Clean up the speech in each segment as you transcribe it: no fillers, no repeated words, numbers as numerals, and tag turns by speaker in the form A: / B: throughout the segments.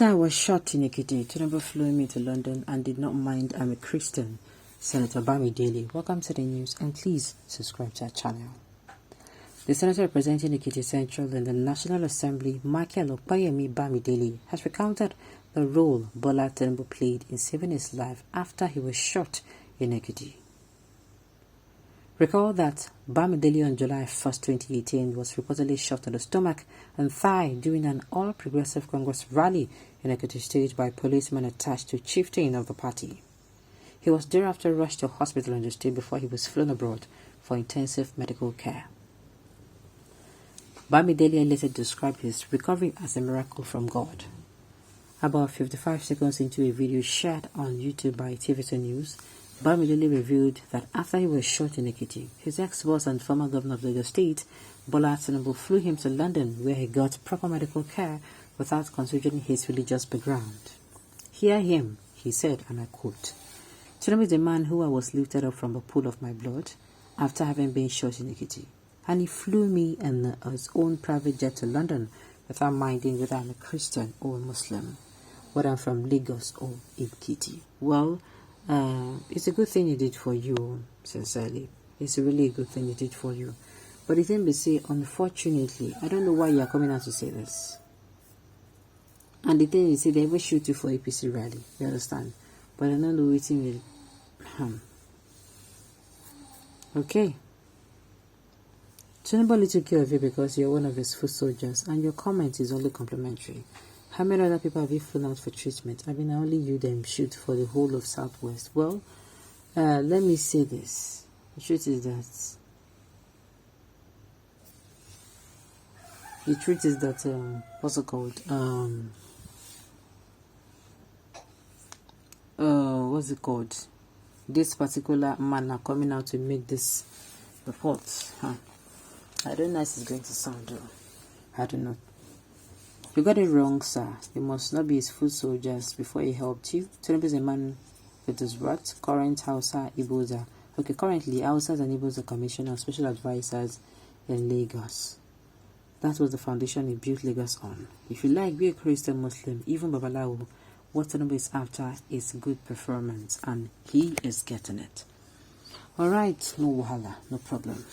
A: After I was shot in Ekiti, Tinubu flew me to London and did not mind I'm a Christian. Senator Bamidele, welcome to the news and please subscribe to our channel. The senator representing Ekiti Central in the National Assembly, Michael Opayemi Bamidele, has recounted the role Bola Tinubu played in saving his life after he was shot in Ekiti. Recall that Bamidele on July 1, 2018 was reportedly shot in the stomach and thigh during an All-Progressive Congress rally in Ekiti State by policemen attached to chieftain of the party. He was thereafter rushed to hospital in the state before he was flown abroad for intensive medical care. Bamidele later described his recovery as a miracle from God. About 55 seconds into a video shared on YouTube by TVC News, Bamidele revealed that after he was shot in Ekiti, his ex-boss and former governor of Lagos State, Bola Tinubu, flew him to London where he got proper medical care without considering his religious background. Hear him, he said, and I quote, "Tinubu is a man who I was lifted up from a pool of my blood after having been shot in Ekiti, and he flew me in his own private jet to London without minding whether I'm a Christian or a Muslim, whether I'm from Lagos or Ekiti." Well, it's a good thing he did for you, sincerely. It's a really good thing he did for you. But the thing we say, unfortunately, I don't know why you are coming out to say this. And the thing is, they ever shoot you for APC rally, you understand? But I don't know waiting with okay. So nobody took care of you because you're one of his foot soldiers, and your comment is only complimentary. How many other people have you flown out for treatment? I mean, only you them shoot for the whole of Southwest. Well, let me say this. The truth is that what's it called? What's it called? This particular man are coming out to make this report. I don't know how it's going to sound though. I don't know. You got it wrong, sir. You must not be his foot soldiers before he helped you. Tinubu is a man with his what? Current Hausa Iboza. Okay, currently Hausas and Iboza Commissioner of Special Advisors in Lagos. That was the foundation he built Lagos on. If you like, be a Christian, Muslim, even Babalawo, what Tinubu is after is good performance, and he is getting it. Alright, no wahala, no problem.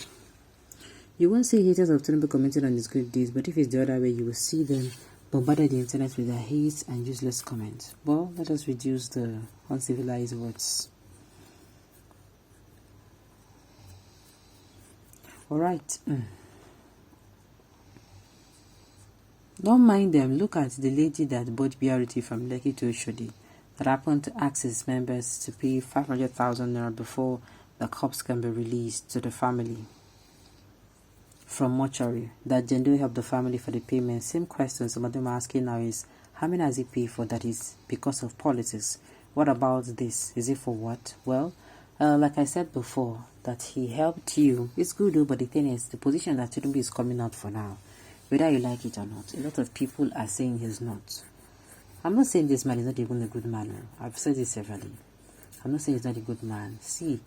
A: You won't see haters of Tinubu commenting on his good deeds, but if it's the other way, you will see them bombarded the internet with their hate and useless comments. Well, let us reduce the uncivilized words. Alright. Don't mind them. Look at the lady that bought BRT from Lekki to Sh⁰T that happened to ask his members to pay 500,000 naira before the cops can be released to the family from mortuary. That Jendo helped the family for the payment. Same question some of them are asking now is, how many has he paid for? That is because of politics. What about this? Is it for what? Well, like I said before, that he helped you. It's good though, but the thing is, the position that Tinubu is coming out for now, whether you like it or not, a lot of people are saying he's not. I'm not saying this man is not even a good man. I've said this severally. I'm not saying he's not a good man. See,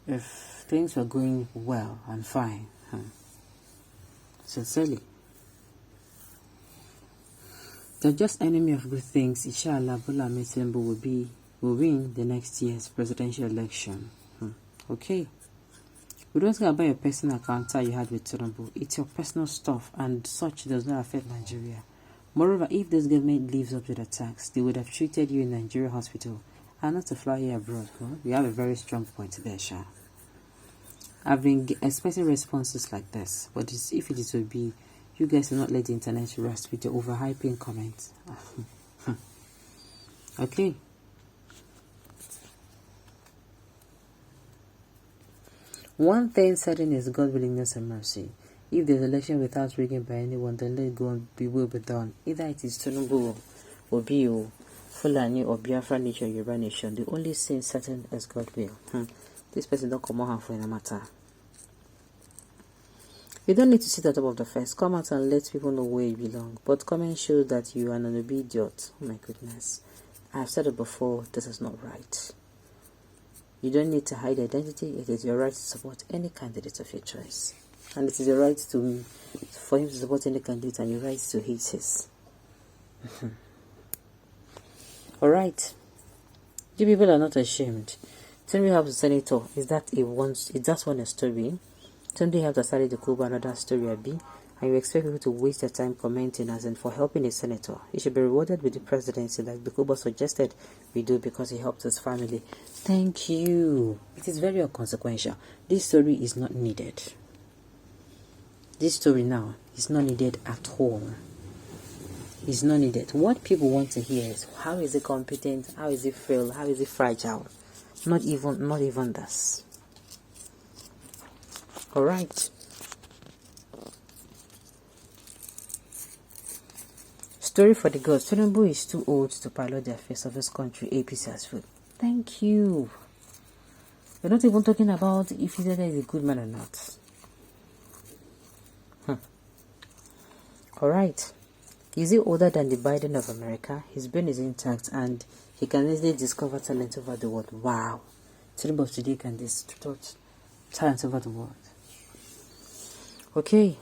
A: if things were going well and fine, sincerely, they're just enemy of good things. Inshallah, Bola Tinubu will win the next year's presidential election. Okay. We don't care about your personal encounter you had with Tinubu. It's your personal stuff, and such does not affect Nigeria. Moreover, if this government lives up to the tax, they would have treated you in Nigeria hospital and not to fly here abroad. We have a very strong point there, Sha. I've been expecting responses like this, but if it is will be, you guys will not let the internet rest with your overhyping comments. Okay. One thing certain is God's willingness and mercy. If there's election without rigging by anyone, then let go and be will be done. Either it is Tinubu, Obi, Fulani, or Biafra nation, Yoruba nation. The only thing certain is God will. This person don't come out for any matter. You don't need to sit at the top of the fence. Come out and let people know where you belong. But comment shows that you are an idiot. Oh my goodness. I've said it before, this is not right. You don't need to hide identity. It is your right to support any candidate of your choice. And it is your right for him to support any candidate and your right to hate his. Alright. You people are not ashamed. Tinubu helps the senator. Is that a story? Tinubu helped Asari to cover another story a B, and you expect people to waste their time commenting as in for helping a senator. He should be rewarded with the presidency like the Kuba suggested we do because he helped his family. Thank you. It is very inconsequential. This story is not needed. This story now is not needed at all. It's not needed. What people want to hear is how is it competent, how is it frail, how is it fragile. Not even this. Alright. Story for the girls. Tinubu is too old to pilot the affairs of this country. APC has failed. Thank you. We're not even talking about if he is a good man or not. Alright. Is he older than the Biden of America? His brain is intact and he can easily discover talent over the world. Wow. Tinubu of today can discover talent over the world. Okay.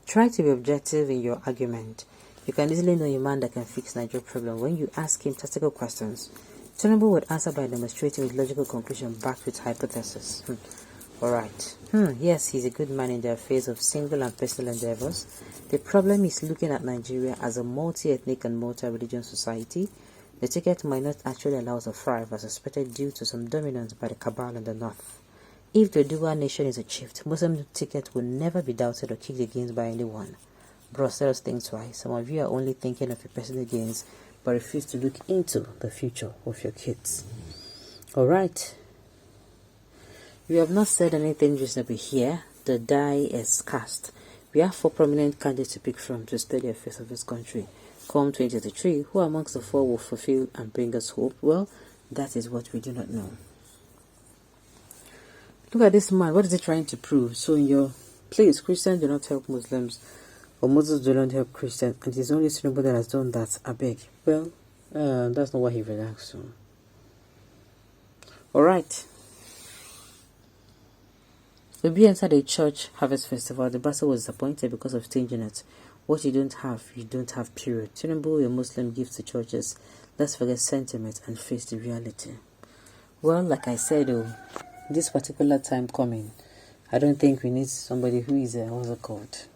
A: Try to be objective in your argument. You can easily know a man that can fix Nigeria's problem when you ask him tactical questions. Tinubu would answer by demonstrating with logical conclusion backed with hypothesis. Alright. Yes, he's a good man in the affairs of single and personal endeavors. The problem is looking at Nigeria as a multi-ethnic and multi-religion society. The ticket might not actually allow us to thrive as suspected due to some dominance by the cabal in the north. If the dual nation is achieved, Muslim ticket will never be doubted or kicked against by anyone. Bros, let us think twice. Some of you are only thinking of your personal gains, but refuse to look into the future of your kids. Alright. We have not said anything reasonable here. The die is cast. We have 4 prominent candidates to pick from to study the affairs of this country. Come 2023, who amongst the 4 will fulfill and bring us hope? Well, that is what we do not know. Look at this man. What is he trying to prove? So in your place, Christians do not help Muslims, or Muslims do not help Christians, and it is only Tinubu that has done that. I beg. Well, that's not what he relaxed to. Alright. Obi entered a church harvest festival. The pastor was disappointed because of stinginess. What you don't have, period. Tinubu, a Muslim, gives to churches. Let's forget sentiment and face the reality. Well, like I said, this particular time coming, I don't think we need somebody who is what's it called?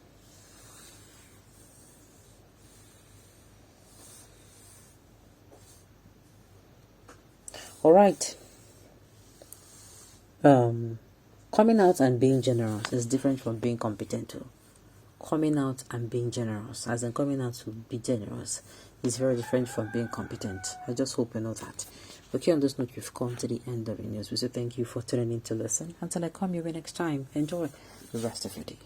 A: Alright. Coming out and being generous is different from being competent too. Coming out and being generous, as in coming out to be generous, is very different from being competent. I just hope you know that. Okay, on this note, we've come to the end of the news. We say thank you for tuning in to listen. Until I come your way next time, enjoy the rest of your day.